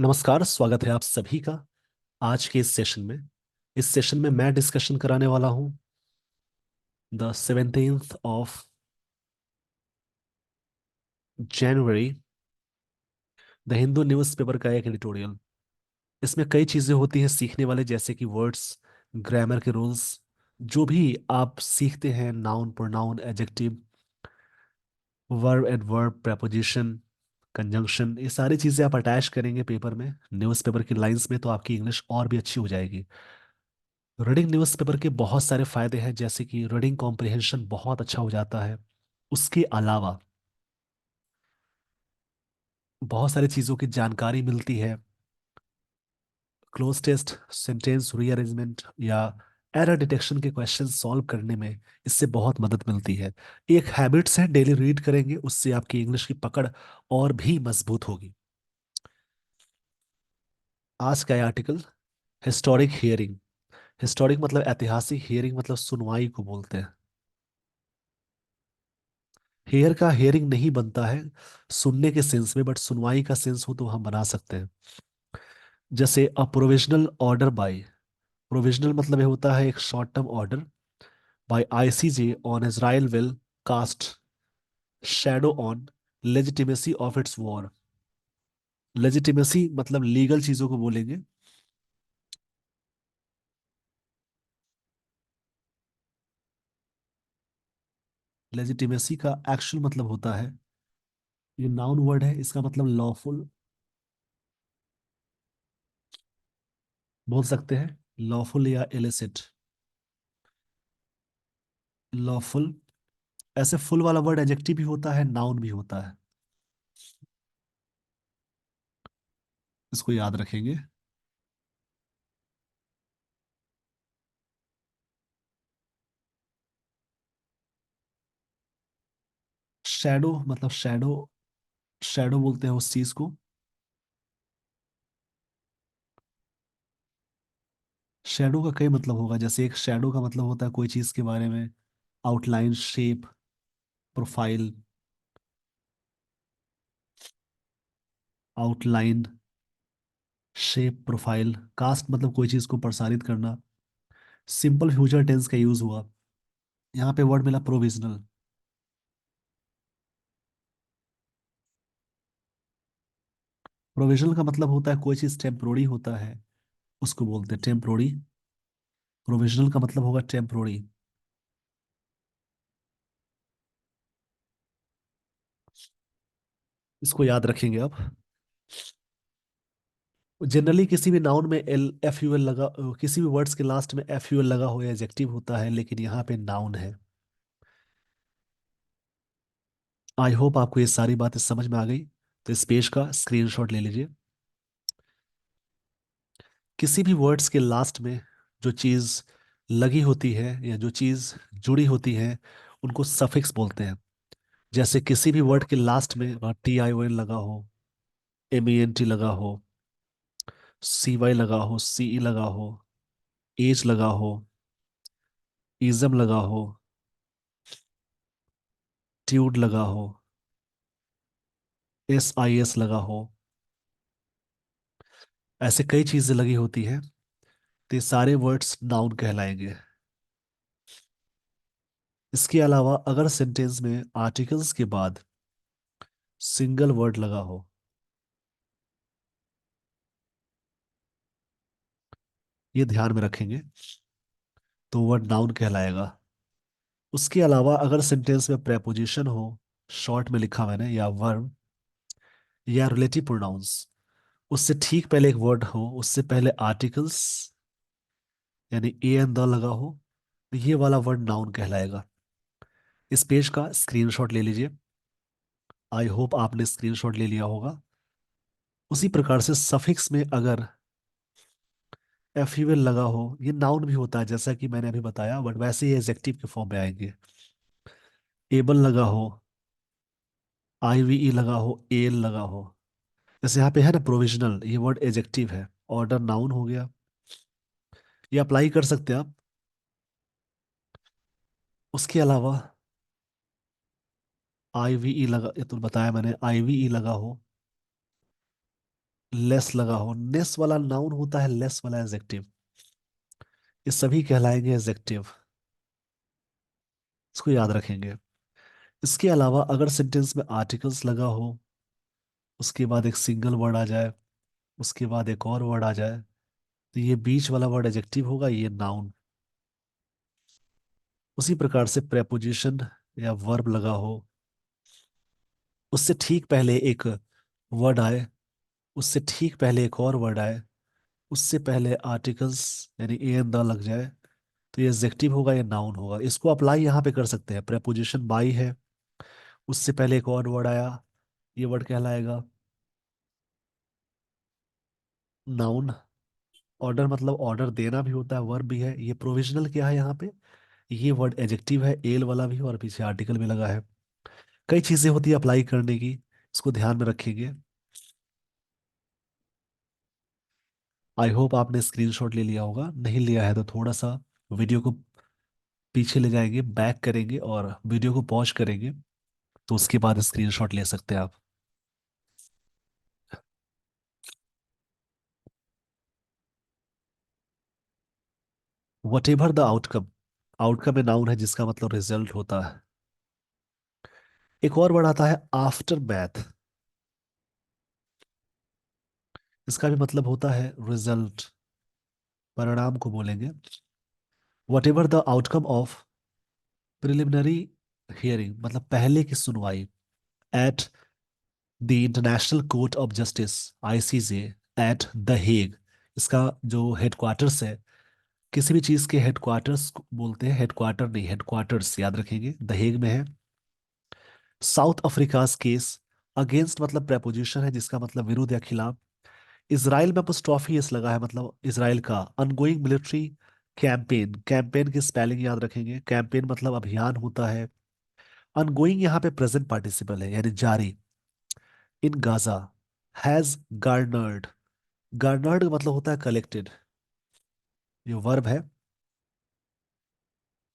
नमस्कार, स्वागत है आप सभी का आज के इस सेशन में। इस सेशन में मैं डिस्कशन कराने वाला हूं the 17th of January the Hindu newspaper का एक एडिटोरियल। इसमें कई चीज़ें होती हैं सीखने वाले, जैसे कि वर्ड्स, ग्रामर के रूल्स, जो भी आप सीखते हैं, noun, pronoun, adjective, verb, adverb, preposition, conjunction, ये सारी चीज़ें आप अटैच करेंगे पेपर में, न्यूज़पेपर की लाइंस में, तो आपकी इंग्लिश और भी अच्छी हो जाएगी। रीडिंग न्यूज़पेपर के बहुत सारे फायदे हैं, जैसे कि रीडिंग कॉम्प्रिहेंशन बहुत अच्छा हो जाता है। उसके अलावा बहुत सारी चीज़ों की जानकारी मिलती है। क्लोज टेस्ट, सेंटेंस रीअरेंजमेंट या एरर डिटेक्शन के क्वेश्चन सॉल्व करने में इससे बहुत मदद मिलती है। एक हैबिट्स है, डेली रीड करेंगे, उससे आपकी इंग्लिश की पकड़ और भी मजबूत होगी। आज का आर्टिकल, हिस्टोरिक हियरिंग। हिस्टोरिक मतलब ऐतिहासिक, हियरिंग मतलब सुनवाई को बोलते हैं। हेयर का हेयरिंग नहीं बनता है सुनने के सेंस में, बट सुनवाई का सेंस हो तो हम बना सकते हैं। जैसे a provisional order by, provisional मतलब ये होता है एक short term order, by ICJ on Israel will cast shadow on legitimacy of its war. Legitimacy मतलब लीगल चीजों को बोलेंगे। लेजिटिमेसी का एक्चुअल मतलब होता है, ये नाउन वर्ड है, इसका मतलब लॉफुल बोल सकते हैं, लॉफुल या इलिसिट। लॉफुल, ऐसे फुल वाला वर्ड एडजेक्टिव भी होता है, नाउन भी होता है, इसको याद रखेंगे। शैडो मतलब शैडो, शैडो बोलते हैं उस चीज को। शैडो का कई मतलब होगा, जैसे एक शैडो का मतलब होता है कोई चीज के बारे में outline, shape, profile, outline, shape, profile. Cast मतलब कोई चीज को प्रसारित करना। सिंपल फ्यूचर टेंस का यूज हुआ, यहाँ पे वर्ड मिला प्रोविजनल। प्रोविजनल का मतलब होता है कोई चीज टेम्पोररी होता है, उसको बोलते हैं टेम्पोररी। प्रोविजनल का मतलब होगा टेम्पोररी। इसको याद रखेंगे आप। जनरली किसी भी नाउन में एल एफ यू एल लगा, किसी भी वर्ड्स के लास्ट में एफ यू एल लगा हो या एडजेक्टिव होता है, लेकिन यहाँ पे नाउन है। आई होप आपको ये सारी बातें समझ में आ गई। तो इस पेज का स्क्रीनशॉट ले लीजिए। किसी भी वर्ड्स के लास्ट में जो चीज लगी होती है या जो चीज जुड़ी होती है, उनको सफिक्स बोलते हैं। जैसे किसी भी वर्ड के लास्ट में टी आई ओ एन लगा हो, एम ई एन टी लगा हो, सी वाई लगा हो, सी ई लगा हो, एज लगा हो, इजम लगा हो, ट्यूड लगा हो, एस आई एस लगा हो, ऐसे कई चीजें लगी होती हैं, तो ये सारे वर्ड्स नाउन कहलाएंगे। इसके अलावा अगर सेंटेंस में आर्टिकल्स के बाद सिंगल वर्ड लगा हो, ये ध्यान में रखेंगे, तो वर्ड नाउन कहलाएगा। उसके अलावा अगर सेंटेंस में प्रेपोजिशन हो, शॉर्ट में लिखा मैंने, या वर्ब या रिलेटिव प्रोनाउंस, उससे ठीक पहले एक वर्ड हो, उससे पहले आर्टिकल्स यानी ए एन द लगा हो, तो ये वाला वर्ड नाउन कहलाएगा। इस पेज का स्क्रीनशॉट ले लीजिए। आई होप आपने स्क्रीनशॉट ले लिया होगा। उसी प्रकार से सफिक्स में अगर एफ यू एल लगा हो, ये नाउन भी होता है जैसा कि मैंने अभी बताया, बट वैसे ही एडजेक्टिव के फॉर्म में आएंगे। एबल लगा हो, आई वी ई लगा हो, एल लगा हो, जैसे यहाँ पे है ना प्रोविजनल, ये वर्ड एडजेक्टिव है, ऑर्डर नाउन हो गया। ये अप्लाई कर सकते हैं आप। उसके अलावा आई वी ई लगा, ये तो बताया मैंने, आई वी ई लगा हो, लेस लगा हो, नेस वाला नाउन होता है, लेस वाला एडजेक्टिव। ये सभी कहलाएंगे एडजेक्टिव। इसको याद रखेंगे। इसके अलावा अगर सेंटेंस में आर्टिकल्स लगा हो, उसके बाद एक सिंगल वर्ड आ जाए, उसके बाद एक और वर्ड आ जाए, तो ये बीच वाला वर्ड एडजेक्टिव होगा, ये नाउन। उसी प्रकार से प्रेपोजिशन या वर्ब लगा हो, उससे ठीक पहले एक वर्ड आए, उससे ठीक पहले एक और वर्ड आए, उससे पहले आर्टिकल्स यानी ए एन द लग जाए, तो ये एडजेक्टिव होगा, ये नाउन होगा। इसको अप्लाई यहाँ पे कर सकते हैं। प्रेपोजिशन बाई है, उससे पहले एक और वर्ड आया, ये वर्ड कहलाएगा नाउन। ऑर्डर मतलब ऑर्डर देना भी होता है, वर्ब भी है। ये प्रोविजनल क्या है यहाँ पे, ये वर्ड एडजेक्टिव है, एल वाला भी है और पीछे आर्टिकल भी लगा है। कई चीजें होती है अप्लाई करने की, इसको ध्यान में रखेंगे। आई होप आपने स्क्रीनशॉट ले लिया होगा, नहीं लिया है तो थोड़ा सा वीडियो को पीछे ले जाएंगे, बैक करेंगे और वीडियो को पॉज करेंगे, तो उसके बाद स्क्रीनशॉट ले सकते हैं आप। What ever the outcome, outcome में नाउन है जिसका मतलब रिजल्ट होता है। एक और वर्ड आता है आफ्टर मैथ, इसका भी मतलब होता है रिजल्ट, परिणाम को बोलेंगे। What ever the outcome of preliminary hearing, मतलब पहले की सुनवाई, at the international court of justice, ICJ, at the Hague. इसका जो हेडक्वार्टर्स है, किसी भी चीज के हेडक्वार्टर्स बोलते हैं, हेडक्वार्टर नहीं, हेडक्वार्टर्स याद रखेंगे, द हेग में है। साउथ अफ्रीका केस, अगेंस्ट मतलब प्रेपोजिशन है जिसका मतलब विरुद्ध या खिलाफ। इसराइल में अपोस्ट्रोफी एस लगा है, मतलब इसराइल का अनगोइंग मिलिट्री कैंपेन, कैंपेन की स्पेलिंग याद रखेंगे, कैंपेन मतलब अभियान होता है। अनगोइंग यहाँ पे प्रेजेंट पार्टिसिपल है यानी जारी। In Gaza, has garnered, garnered मतलब होता है कलेक्टेड, ये वर्ब है,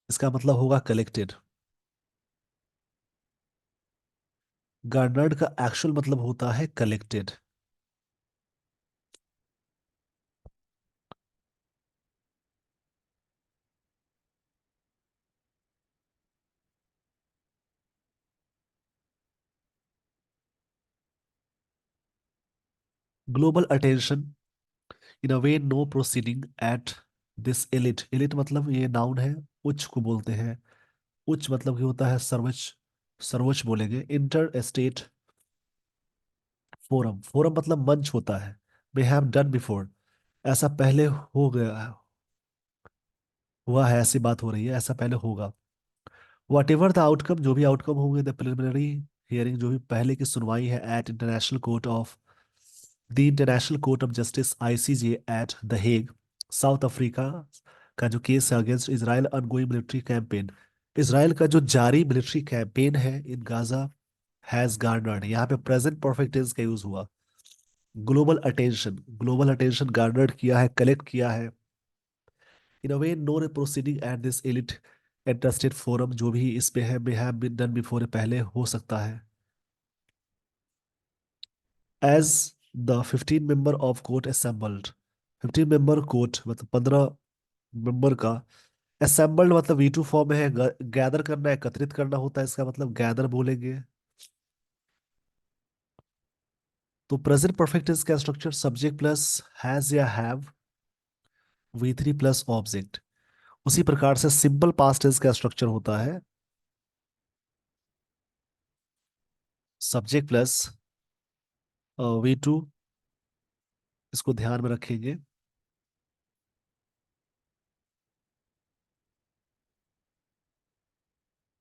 इसका मतलब होगा कलेक्टेड। गार्नर्ड का एक्चुअल मतलब होता है collected. Global attention, in a way no proceeding at this elite, elite मतलब ये नाउन है, उच्च को बोलते हैं। उच्च मतलब कि होता है सर्वोच्च, सर्वोच्च बोलेंगे। इंटर स्टेट फोरम, फोरम मतलब मंच होता है। मे हैव डन बिफोर, ऐसा पहले हो गया है, हुआ है, ऐसी बात हो रही है, ऐसा पहले होगा। वट एवर द आउटकम, जो भी आउटकम होंगे, द प्रिलिमिनरी हियरिंग, जो भी पहले की सुनवाई है, at international court of, the international court of justice ICJ at the Hague, South Africa का जो केस है against Israel ongoing military campaign, Israel का जो जारी मिलिट्री कैंपेन है इन गाजा, हैज गार्नर्ड, यहाँ पे प्रेजेंट परफेक्ट टेंस का यूज हुआ। Global attention, global attention garnered किया है, कलेक्ट किया है। In a way no proceeding at this elite interested forum, जो भी इस पे है, may have been done before, पहले हो सकता है। As the 15 member of court assembled, 15 member court मतलब 15 मेंबर का, असेंबल्ड मतलब वी टू फॉर्म है, गैदर करना, एकत्रित करना होता है, इसका मतलब गैदर बोलेंगे। तो प्रेजेंट परफेक्ट टेंस का स्ट्रक्चर सब्जेक्ट प्लस हैज या have, we three plus object. उसी प्रकार से सिंपल पास्ट टेंस का स्ट्रक्चर होता है सब्जेक्ट प्लस वी टू, इसको ध्यान में रखेंगे।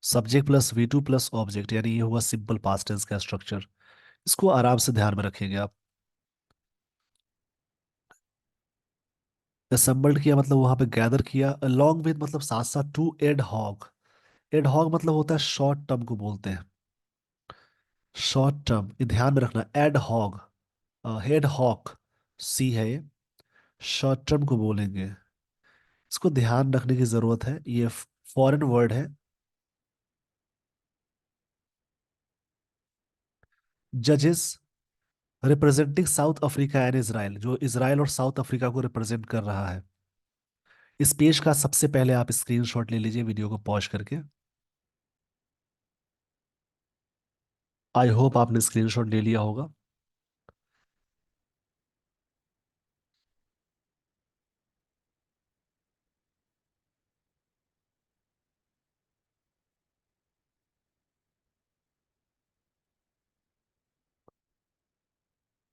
Subject plus v two plus object, यानी ये हुआ सिंपल पास्ट टेंस का स्ट्रक्चर। इसको आराम से ध्यान में रखेंगे आप। असेंबल्ड किया मतलब वहां पे गैदर किया, अलोंग विद मतलब साथ साथ, to ad hoc, ad hoc मतलब होता है शॉर्ट टर्म को बोलते हैं, शॉर्ट टर्म, ये ध्यान में रखना। एड हॉग, हेड हॉक, सी है ये, शॉर्ट टर्म को बोलेंगे। इसको ध्यान रखने की जरूरत है, ये फॉरेन वर्ड है। जजेस, representing south Africa and Israel, जो इसराइल और साउथ अफ्रीका को रिप्रेजेंट कर रहा है। इस पेज का सबसे पहले आप स्क्रीनशॉट ले लीजिए वीडियो को पॉज करके। आई होप आपने स्क्रीनशॉट ले लिया होगा।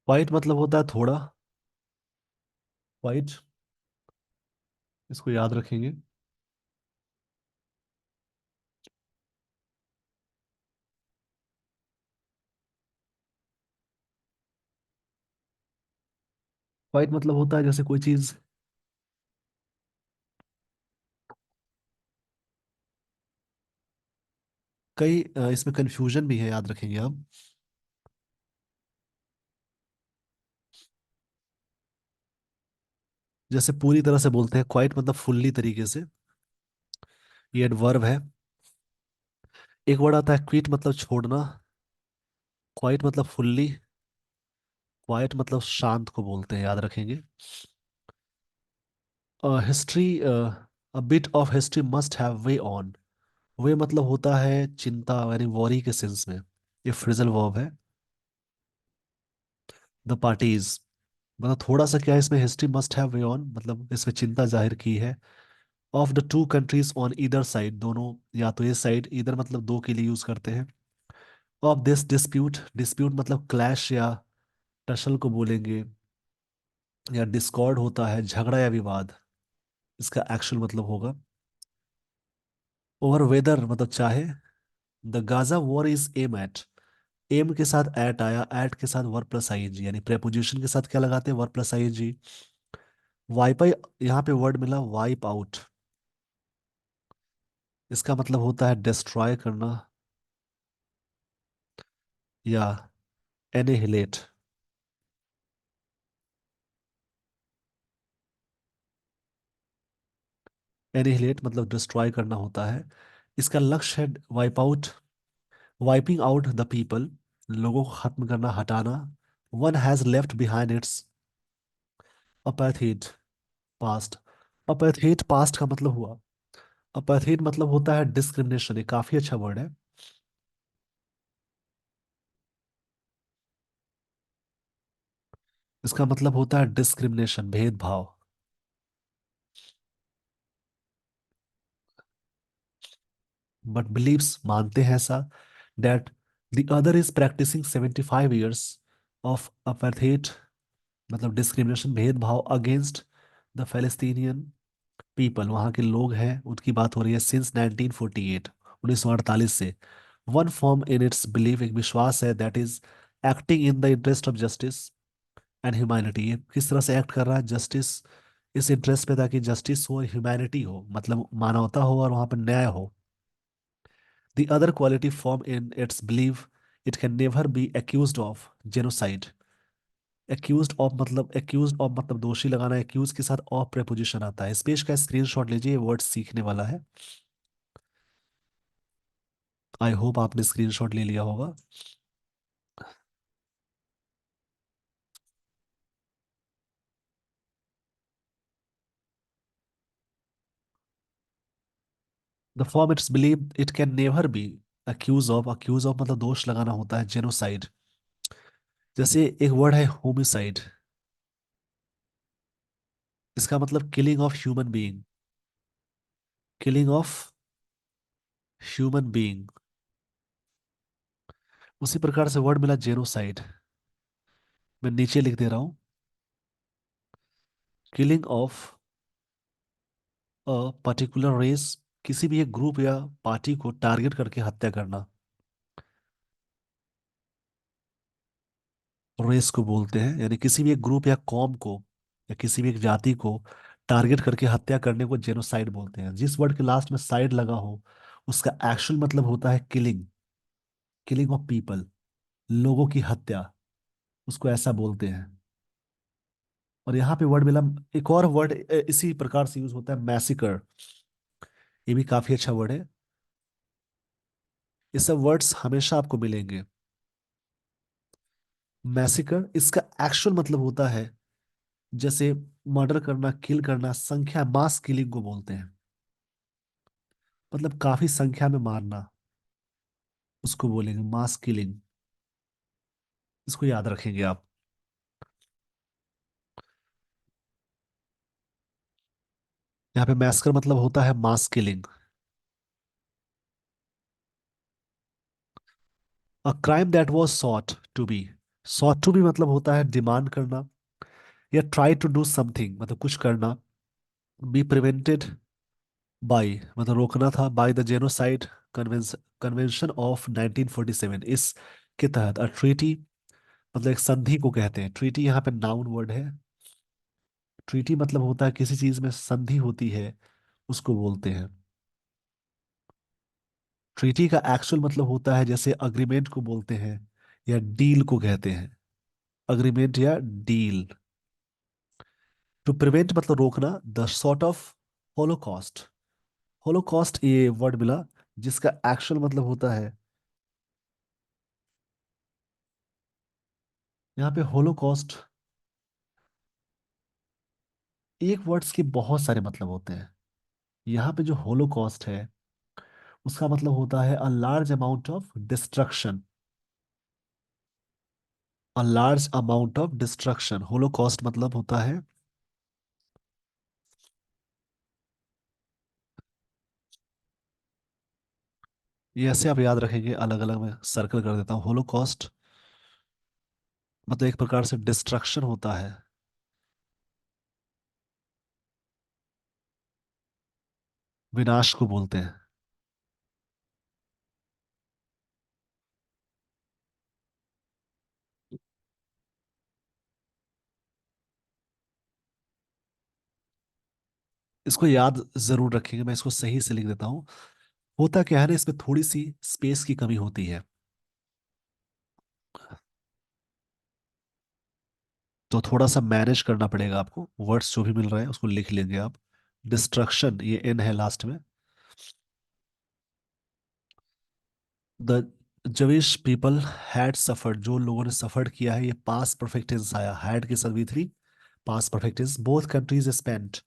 वाइट मतलब होता है थोड़ा, वाइट, इसको याद रखेंगे। वाइट मतलब होता है जैसे कोई चीज, कई इसमें कंफ्यूजन भी है, याद रखेंगे आप। जैसे पूरी तरह से बोलते हैं, क्वाइट मतलब फुल्ली तरीके से, ये एडवर्ब है। एक वर्ड आता है क्विट, मतलब छोड़ना। क्वाइट मतलब फुल्ली, क्वाइट मतलब शांत को बोलते हैं, याद रखेंगे। History, a bit of history must have weigh on. Weigh मतलब होता है चिंता, यानी वॉरी के सेंस में। ये फ्रेजल वर्ब है। द पार्टीज, मतलब थोड़ा सा क्या है इसमें, history must have weigh on मतलब इसमें चिंता जाहिर की है। Of the two countries on either side, दोनों या तो ये साइड, इधर मतलब दो के लिए यूज करते हैं। ऑफ दिस डिस्प्यूट, डिस्प्यूट मतलब क्लैश या टसल को बोलेंगे। या डिस्कॉर्ड होता है झगड़ा या विवाद, इसका एक्चुअल मतलब होगा। ओवर वेदर मतलब चाहे। The Gaza war is aim at, aim के साथ एट आया, एट के साथ वर्ब प्लस आईएनजी, यानी प्रेपोजिशन के साथ क्या लगाते हैं, वर्ब प्लस आईएनजी। वाइप, यहाँ पे वर्ड मिला वाइप आउट, इसका मतलब होता है डिस्ट्रॉय करना या एनिहिलेट। एनिहिलेट मतलब डिस्ट्रॉय करना होता है। इसका लक्ष्य है wipe out, wiping out the people, लोगों को खत्म करना, हटाना। One has left behind its apartheid past. Apartheid past का मतलब हुआ, अपेथीट मतलब होता है डिस्क्रिमिनेशन, ये काफी अच्छा वर्ड है। इसका मतलब होता है डिस्क्रिमिनेशन, भेदभाव। बट बिलीव्स मानते हैं ऐसा, that the other is practicing 75 years of apartheid, मतलब डिस्क्रिमिनेशन, भेदभाव अगेंस्ट द फैलेस्तीनियन पीपल, वहाँ के लोग हैं उनकी बात हो रही है, सिंस 1948, 1948 से। One form in its belief, एक विश्वास है, that is acting in the interest of justice and humanity, ये किस तरह से एक्ट कर रहा है, जस्टिस, इस इंटरेस्ट पे, ताकि जस्टिस हो और ह्यूमैनिटी हो, मतलब मानवता हो और वहाँ पर न्याय हो। The other quality form in its belief, it can never be accused of genocide. accused of मतलब दोषी लगाना, accused के साथ ऑफ preposition आता है। इस पेज का स्क्रीनशॉट लीजिए, ये वर्ड सीखने वाला है। आई होप आपने स्क्रीनशॉट ले लिया होगा। The form it's believe, it can never be accuse of मतलब दोष लगाना होता है, जेनोसाइड। जैसे एक वर्ड है होमिसाइड, इसका मतलब killing of human being, killing of human being. उसी प्रकार से वर्ड मिला जेनोसाइड, मैं नीचे लिख दे रहा हूं, किलिंग ऑफ पर्टिकुलर रेस, किसी भी एक ग्रुप या पार्टी को टारगेट करके हत्या करना, रेस को बोलते हैं, यानी किसी भी एक ग्रुप या कौम को या किसी भी एक जाति को टारगेट करके हत्या करने को जेनोसाइड बोलते हैं। जिस वर्ड के लास्ट में साइड लगा हो, उसका एक्चुअल मतलब होता है किलिंग, किलिंग ऑफ पीपल, लोगों की हत्या, उसको ऐसा बोलते हैं। और यहाँ पे वर्ड मिला, एक और वर्ड इसी प्रकार से यूज होता है, मैसिकर, ये भी काफी अच्छा वर्ड है। ये सब वर्ड्स हमेशा आपको मिलेंगे। मैसेकर इसका एक्चुअल मतलब होता है जैसे मर्डर करना, किल करना, संख्या, मास किलिंग को बोलते हैं। मतलब काफी संख्या में मारना, उसको बोलेंगे मास किलिंग। इसको याद रखेंगे आप। यहाँ पे मैस्कर मतलब होता है mass killing. A crime that was sought to be मतलब होता है डिमांड करना, या ट्राई टू डू समथिंग मतलब कुछ करना। बी प्रिवेंटेड बाय मतलब रोकना था, by the genocide convention of 1947, इस के तहत। अ ट्रीटी मतलब एक संधि को कहते हैं। ट्रीटी यहाँ पे नाउन वर्ड है। ट्रीटी मतलब होता है किसी चीज में संधि होती है, उसको बोलते हैं। ट्रीटी का एक्चुअल मतलब होता है जैसे अग्रीमेंट को बोलते हैं, या डील को कहते हैं। अग्रीमेंट या डील। टू प्रिवेंट मतलब रोकना। The sort of Holocaust. Holocaust ये वर्ड मिला जिसका एक्चुअल मतलब होता है, यहाँ पे होलोकॉस्ट एक वर्ड्स के बहुत सारे मतलब होते हैं। यहाँ पे जो होलोकॉस्ट है उसका मतलब होता है a large amount of destruction. A large amount of destruction Holocaust मतलब होता है। ये ऐसे आप याद रखेंगे, अलग अलग मैं सर्कल कर देता हूँ। होलोकॉस्ट मतलब एक प्रकार से डिस्ट्रक्शन होता है, विनाश को बोलते हैं। इसको याद जरूर रखेंगे, मैं इसको सही से लिख देता हूँ। होता क्या है ना, इसमें थोड़ी सी स्पेस की कमी होती है, तो थोड़ा सा मैनेज करना पड़ेगा आपको। वर्ड्स जो भी मिल रहे हैं उसको लिख लेंगे आप। डिस्ट्रक्शन ये एन है लास्ट में। The Jewish people had suffered, जो लोगों ने सफर किया है, ये पास परफेक्ट टेंस आया। हैड की सर्वी three, past perfect tense. Both countries spent,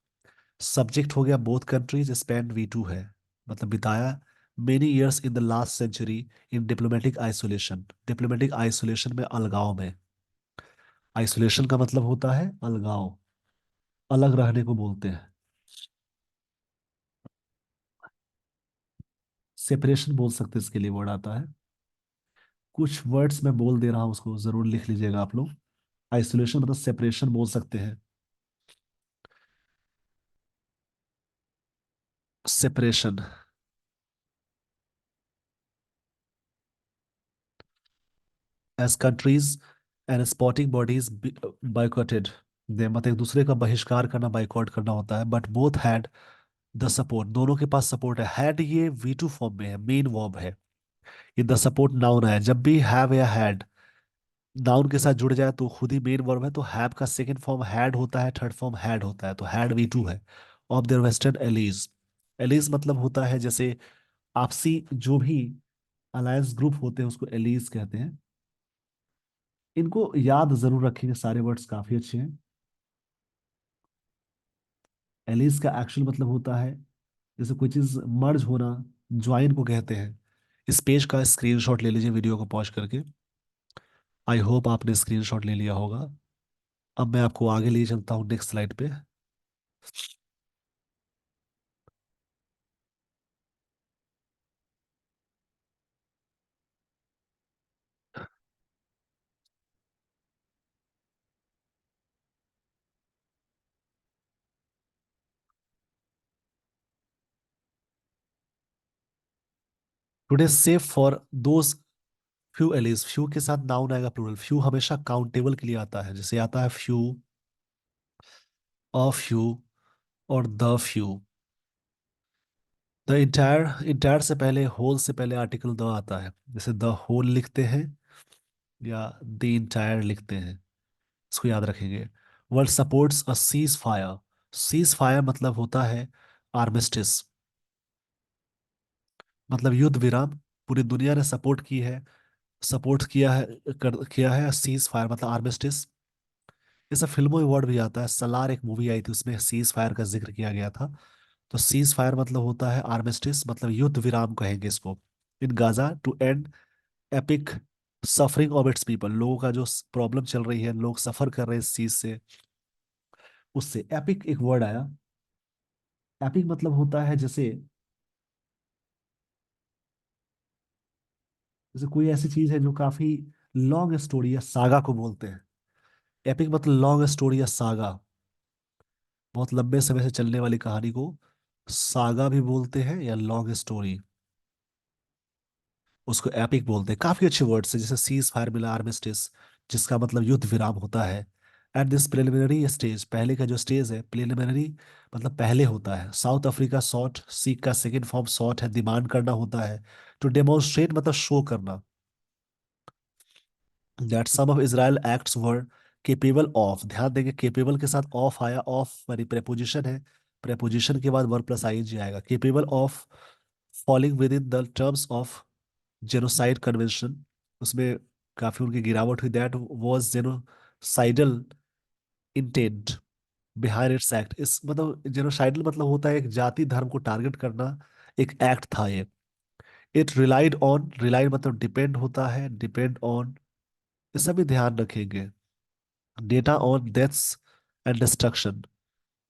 subject हो गया both countries, spend V two है मतलब बिताया। Many years in the last century in diplomatic isolation, diplomatic isolation में, अलगाव में। आइसोलेशन का मतलब होता है अलगाव, अलग रहने को बोलते हैं। सेपरेशन बोल सकते हैं, इसके लिए वर्ड आता है। कुछ वर्ड्स मैं बोल दे रहा हूँ, उसको जरूर लिख लीजिएगा आप लोग। आइसोलेशन मतलब सेपरेशन बोल सकते हैं। Separation. As countries and sporting bodies boycotted, they मतलब एक दूसरे का बहिष्कार करना, बाइकआउट करना होता है। But both had the support, दोनों के पास सपोर्ट है। हैड ये वी टू फॉर्म में है, मेन वर्ब है। ये द सपोर्ट नाउन है। जब भी हैव या हैड नाउन के साथ जुड़ जाए तो खुद ही मेन वर्ब है, तो हैव का सेकंड फॉर्म हैड होता है, थर्ड फॉर्म हैड होता है, तो हैड वी टू है। Of their western allies. Allies मतलब होता है जैसे आपसी जो भी अलायंस ग्रुप होते हैं उसको एलीज कहते हैं। इनको याद जरूर रखेंगे, सारे वर्ड्स काफी अच्छे हैं। एलीज का एक्चुअल मतलब होता है जैसे कोई चीज मर्ज होना, ज्वाइन को कहते हैं। इस पेज का स्क्रीनशॉट ले लीजिए वीडियो को पॉज करके। आई होप आपने स्क्रीनशॉट ले लिया होगा। अब मैं आपको आगे लिए चलता हूँ नेक्स्ट स्लाइड पे। Today safe for those few allies, few के साथ नाउन आएगा प्लूरल। फ्यू हमेशा काउंटेबल के लिए आता है, जैसे आता है फ्यू, अ फ्यू और the few. The entire, entire से पहले, होल से पहले आर्टिकल द आता है, जैसे द होल लिखते हैं या द इंटायर लिखते हैं। इसको याद रखेंगे। वर्ल्ड सपोर्ट्स अ सीज फायर, सीज फायर मतलब होता है आर्मिस्टिस, मतलब युद्ध विराम। पूरी दुनिया ने सपोर्ट की है सपोर्ट किया है सीज फायर मतलब आर्मिस्टिस। ये सब फिल्मों में वर्ड भी आता है। सलार एक मूवी आई थी, उसमें सीज फायर का जिक्र किया गया था। तो सीज फायर मतलब होता है आर्मिस्टिस, मतलब युद्ध विराम कहेंगे इसको। In Gaza to end epic suffering of its people, लोगों का जो प्रॉब्लम चल रही है, लोग सफर कर रहे हैं इस चीज से, उससे एपिक एक वर्ड आया। एपिक मतलब होता है जैसे, जैसे कोई ऐसी चीज है जो काफी लॉन्ग स्टोरी या सागा को बोलते हैं। एपिक मतलब लॉन्ग स्टोरी या सागा, बहुत लंबे समय से चलने वाली कहानी को सागा भी बोलते हैं या लॉन्ग स्टोरी, उसको एपिक बोलते हैं। काफी अच्छे वर्ड्स है, जैसे सीज फायर मिला आर्मिस्टिस, जिसका मतलब युद्ध विराम होता है। एट दिस प्रिलिमिनरी स्टेज, पहले का जो स्टेज है प्रिलिमिनरी मतलब पहले होता है। साउथ अफ्रीका सॉट, सीख का सेकेंड फॉर्म सॉट है, डिमांड करना होता है। टू डेमोन्स्ट्रेट मतलब शो करना। That some of Israel acts were capable of, ध्यान देंगे केपेबल के साथ ऑफ आया, ऑफ यानी प्रेपोजिशन है, प्रेपोजिशन के बाद वर्ब प्लस आईएनजी आएगा। Capable of falling with in the terms of genocide convention, उसमें काफी उनकी गिरावट हुई। That was genocidal intent behind it's act, इस मतलब जेनोसाइडल मतलब होता है एक जाति धर्म को टारगेट करना, एक एक्ट था ये। इट रिलाइड ऑन, रिलाइड मतलब डिपेंड होता है, डिपेंड ऑन, ये सभी ध्यान रखेंगे। Data on deaths and destruction,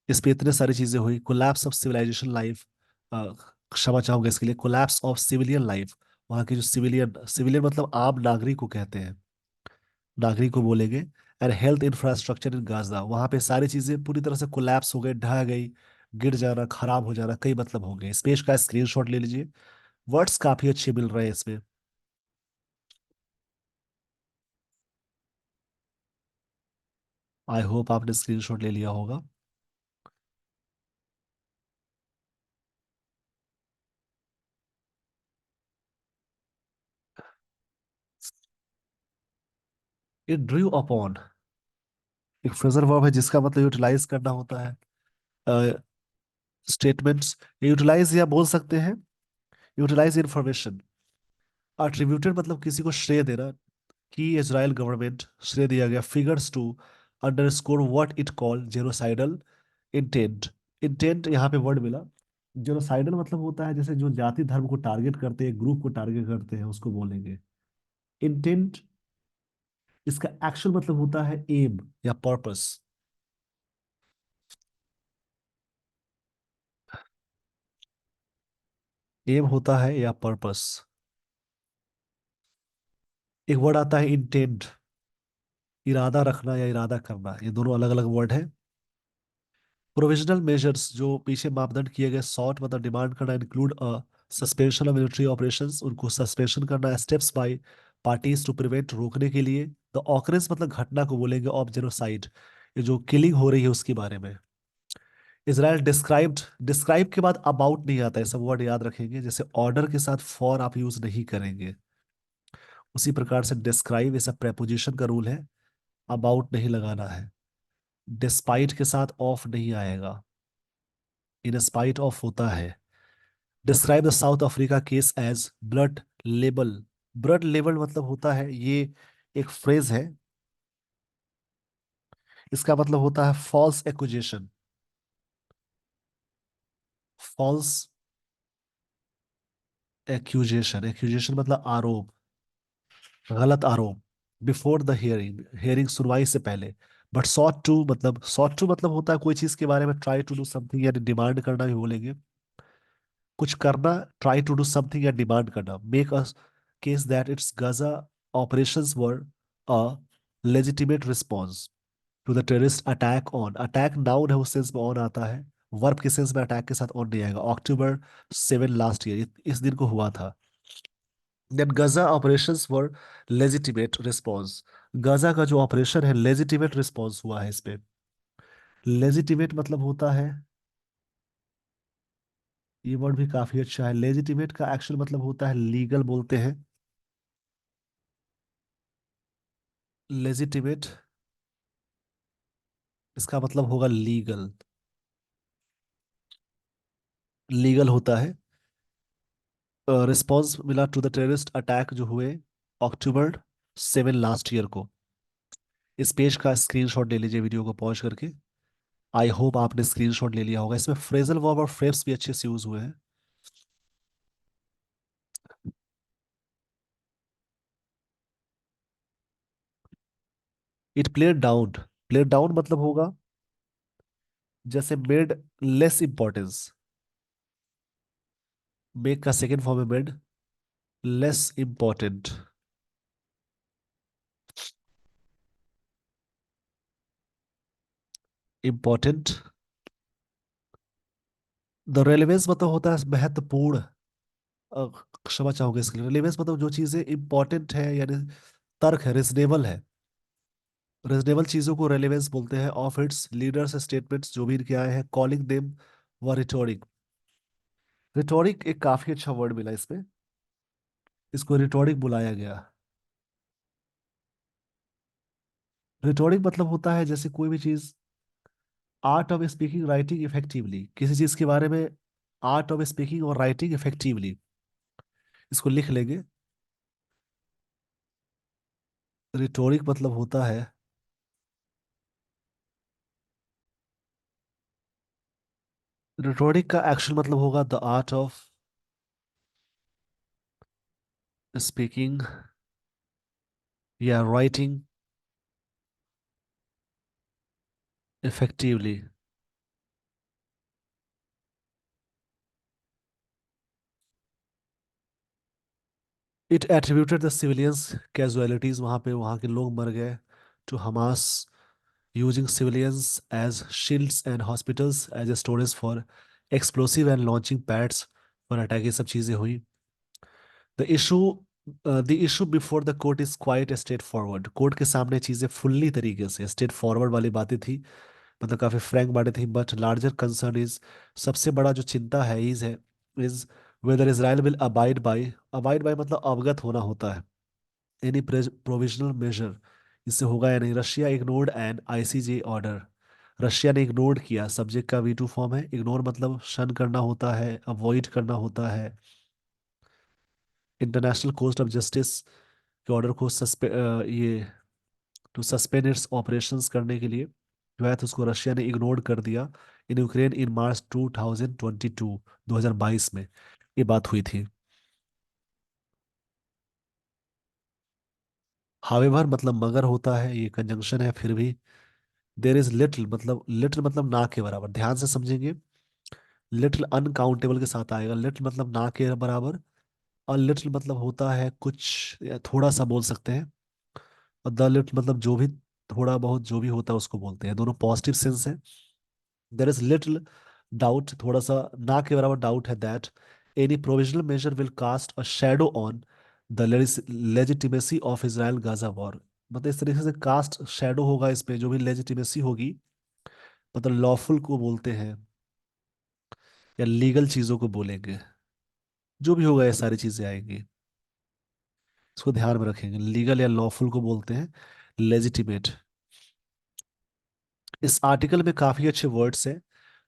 इस पे इतने सारी चीजें हुई। कोलैप्स ऑफ सिविलाइजेशन लाइफ, क्षमा चाहूंगा इसके लिए, कोलैप्स ऑफ सिविलियन लाइफ, वहाँ की जो सिविलियन, सिविलियन मतलब आम नागरिक को कहते हैं, नागरिक को बोलेंगे। And health infrastructure in Gaza, वहाँ पे सारी चीजें पूरी तरह से कोलैप्स हो गई, ढह गई, गिर जाना, खराब हो जाना, कई मतलब हो गए। इस पेज का स्क्रीनशॉट ले लीजिए, वर्ड्स काफी अच्छे मिल रहे हैं इसमें। आई होप आपने स्क्रीनशॉट ले लिया होगा। इट ड्रू अपॉन एक फ्रेजल वर्ब है जिसका मतलब यूटिलाइज करना होता है। स्टेटमेंट्स यूटिलाइज या बोल सकते हैं यूटिलाइज इंफॉर्मेशन। अट्रीब्यूटेड मतलब किसी को श्रेय देना, कि इजराइल गवर्नमेंट श्रेय दिया गया। Figures to underscore what it call genocidal intent, intent यहाँ पे वर्ड मिला। जेनोसाइडल मतलब होता है जैसे जो जाति धर्म को टारगेट करते हैं, ग्रुप को टारगेट करते हैं, उसको बोलेंगे इंटेंट। इसका एक्चुअल मतलब होता है एम या पर्पस। एम होता है या पर्पस। एक वर्ड आता है इंटेंट, इरादा रखना या इरादा करना, ये दोनों अलग अलग वर्ड है। प्रोविजनल मेजर्स जो पीछे मापदंड किए गए, सॉर्ट मतलब डिमांड करना, include suspension of military operations, उनको सस्पेंशन करना, steps by parties to prevent, रोकने के लिए। द ऑकरेंस मतलब घटना को बोलेंगे ऑफ जेनोसाइड, ये जो किलिंग हो रही है उसके बारे में। इसराइल डिस्क्राइब्ड, डिस्क्राइब के बाद अबाउट नहीं आता है, सब वर्ड याद रखेंगे। जैसे ऑर्डर के साथ फॉर आप यूज नहीं करेंगे, उसी प्रकार से डिस्क्राइब ये सब प्रेपोजिशन का रूल है, अबाउट नहीं लगाना है। डिस्पाइट के साथ ऑफ नहीं आएगा, इन स्पाइट ऑफ होता है। Describe the South Africa case as blood libel, blood लेवल मतलब होता है ये एक फ्रेज है, इसका मतलब होता है false accusation. False accusation, accusation मतलब आरोप, गलत आरोप। बिफोर द हियरिंग, हियरिंग सुनवाई से पहले। बट सॉट टू मतलब होता है कोई चीज के बारे में ट्राई टू डू समथिंग, यानी डिमांड करना भी बोलेंगे, कुछ करना, ट्राई टू डू समथिंग या डिमांड करना। Make a case that its Gaza operations were a legitimate response to the terrorist attack on, attack noun है उस सेंस में ऑन आता है, वर्ब के सेंस में अटैक के साथ ऑन नहीं आएगा। October 7 लास्ट ईयर, इस दिन को हुआ था। देन गजा ऑपरेशंस वर लेजिटिमेट रिस्पॉन्स, गजा का जो ऑपरेशन है लेजिटिमेट रिस्पॉन्स हुआ है इस पे। लेजिटिमेट मतलब होता है, ये वर्ड भी काफी अच्छा है। लेजिटिमेट का एक्चुअल मतलब होता है लीगल बोलते हैं। लेजिटिमेट इसका मतलब होगा लीगल, लीगल होता है। रिस्पॉन्स मिला टू द टेररिस्ट अटैक जो हुए, अक्टूबर 7 लास्ट ईयर को। इस पेज का स्क्रीनशॉट ले लीजिए वीडियो को पॉज करके। आई होप आपने स्क्रीनशॉट ले लिया होगा। इसमें फ्रेजल वर्ब और फ्रेब्स भी अच्छे से यूज हुए हैं। It played down. Played down मतलब होगा जैसे मेड लेस इंपॉर्टेंस। मेक का सेकेंड फॉर्म है made less important. Important. The relevance मतलब होता है महत्वपूर्ण। अ, क्षमा चाहूंगा इसके लिए। रेलेवेंस मतलब जो चीजें इंपॉर्टेंट है, यानी तर्क है, रिजनेबल है। रिजनेबल चीजों को रेलेवेंस बोलते हैं। ऑफ इट्स लीडर्स स्टेटमेंट्स जो भी इनके आए हैं, कॉलिंग देम व रिटोरिक। रिटोरिक एक काफी अच्छा वर्ड मिला इसमें। इसको रिटोरिक बुलाया गया। रिटोरिक मतलब होता है जैसे कोई भी चीज, art of speaking writing effectively, किसी चीज के बारे में आर्ट ऑफ स्पीकिंग और राइटिंग इफेक्टिवली, इसको लिख लेंगे। रिटोरिक मतलब होता है, रिटोरिक का एक्शन मतलब होगा द आर्ट ऑफ स्पीकिंग या writing effectively. It attributed the civilians casualties, वहां पे वहां के लोग मर गए, to Hamas, using civilians as shields and hospitals as a storage for explosive and launching pads for attack. ये सब चीजें हुई। The issue the issue before the court is quite straightforward. Court के सामने चीजें फुल्ली तरीके से straight forward वाली बातें थी, मतलब काफी फ्रैंक बातें थी। बट लार्जर कंसर्न इज, सबसे बड़ा जो चिंता है is whether Israel will abide by मतलब अवगत होना होता है, एनी प्रोविजनल मेजर, इससे होगा या नहीं। Russia ignored an ICJ order. Russia ने इग्नोर किया, सब्जेक्ट का वी टू फॉर्म है। इग्नोर मतलब शन करना होता है, अवॉइड करना होता है। इंटरनेशनल कोर्ट ऑफ जस्टिस के ऑर्डर को ये टू सस्पेंड इट्स ऑपरेशंस करने के लिए जो है, तो उसको रशिया ने इग्नोर कर दिया इन यूक्रेन इन मार्च 2022, 2022 में ये बात हुई थी। हावेवर मतलब मगर होता है, ये कंजंक्शन है फिर भी। देर इज लिटिल मतलब ना के बराबर, ध्यान से समझेंगे। लिटिल अनकाउंटेबल के साथ आएगा। लिटिल मतलब ना के बराबर, और लिटिल मतलब होता है कुछ या थोड़ा सा बोल सकते हैं। और द लिटिल मतलब जो भी थोड़ा बहुत जो भी होता है उसको बोलते हैं। दोनों पॉजिटिव सेंस है। देर इज लिटिल डाउट, थोड़ा सा ना के बराबर डाउट है, that any provisional measure will cast a shadow on the legitimacy of Israel Gaza war. मतलब इस तरीके से कास्ट शैडो होगा इस पे, जो भी लेजिटिमेसी होगी, मतलब लॉफुल को बोलते हैं या लीगल चीजों को बोलेंगे। जो भी होगा ये सारी चीजें आएंगी, इसको ध्यान में रखेंगे। लीगल या लॉफुल को बोलते हैं लेजिटिमेट। इस आर्टिकल में काफी अच्छे वर्ड्स हैं,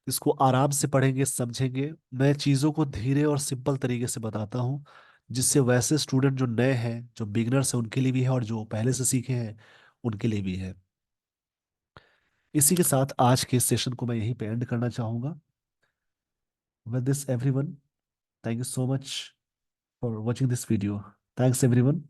इसको आराम से पढ़ेंगे समझेंगे। मैं चीज़ों को धीरे और सिंपल तरीके से बताता हूँ, जिससे वैसे स्टूडेंट जो नए हैं, जो बिगनर्स हैं, उनके लिए भी है, और जो पहले से सीखे हैं उनके लिए भी है। इसी के साथ आज के सेशन को मैं यहीं पे एंड करना चाहूँगा। With this everyone, thank you so much for watching this video. Thanks everyone.